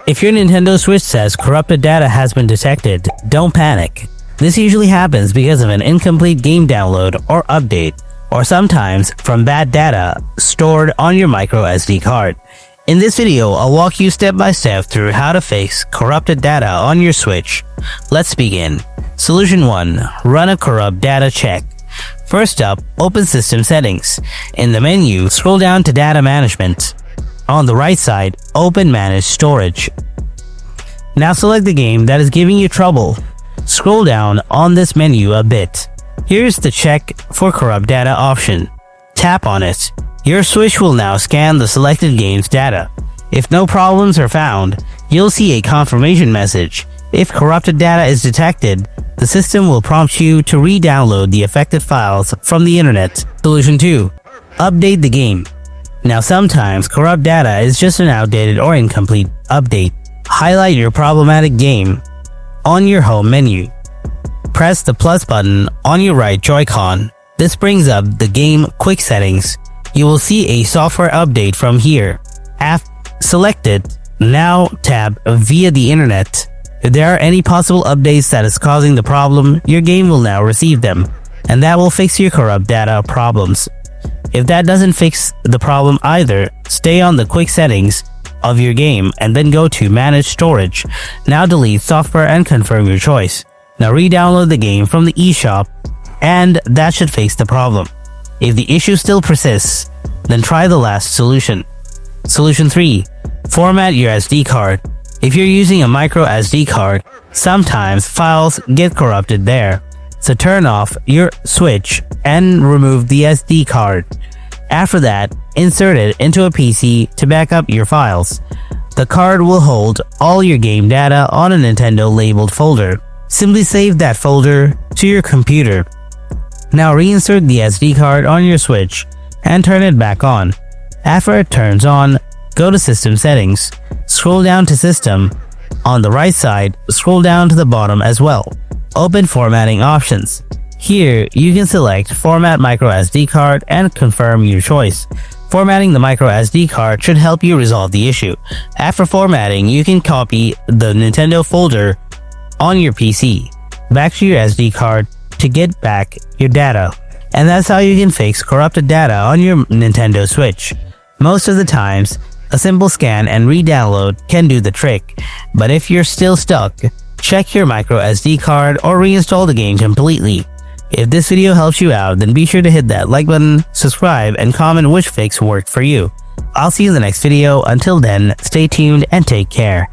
If your Nintendo Switch says corrupted data has been detected, don't panic. This usually happens because of an incomplete game download or update, or sometimes from bad data stored on your micro SD card. In this video, I'll walk you step by step through how to fix corrupted data on your Switch. Let's begin. Solution 1. Run a corrupt data check. First up, open System Settings. In the menu, scroll down to Data Management. On the right side, open Manage Storage. Now select the game that is giving you trouble. Scroll down on this menu a bit. Here's the Check for Corrupt Data option. Tap on it. Your Switch will now scan the selected game's data. If no problems are found, you'll see a confirmation message. If corrupted data is detected, the system will prompt you to re-download the affected files from the internet. Solution 2. Update the game. Now sometimes corrupt data is just an outdated or incomplete update. Highlight your problematic game on your home menu. Press the plus button on your right Joy-Con. This brings up the game quick settings. You will see a software update from here. Select it. Now tap via the internet. If there are any possible updates that is causing the problem, your game will now receive them, and that will fix your corrupt data problems. If that doesn't fix the problem either, stay on the quick settings of your game and then go to Manage Storage. Now delete software and confirm your choice. Now re-download the game from the eShop, and that should fix the problem. If the issue still persists, then try the last solution. Solution 3. Format your SD card. If you're using a micro SD card, sometimes files get corrupted there. So turn off your Switch and remove the SD card. After that, insert it into a PC to back up your files. The card will hold all your game data on a Nintendo labeled folder. Simply save that folder to your computer. Now reinsert the SD card on your Switch and turn it back on. After it turns on, go to System Settings. Scroll down to System. On the right side, scroll down to the bottom as well. Open Formatting options. Here, you can select Format Micro SD Card and confirm your choice. Formatting the micro SD card should help you resolve the issue. After formatting, you can copy the Nintendo folder on your PC back to your SD card to get back your data. And that's how you can fix corrupted data on your Nintendo Switch. Most of the times, a simple scan and re-download can do the trick, but if you're still stuck, check your micro SD card or reinstall the game completely. If this video helps you out, then be sure to hit that like button, subscribe, and comment which fix worked for you. I'll see you in the next video. Until then, stay tuned and take care.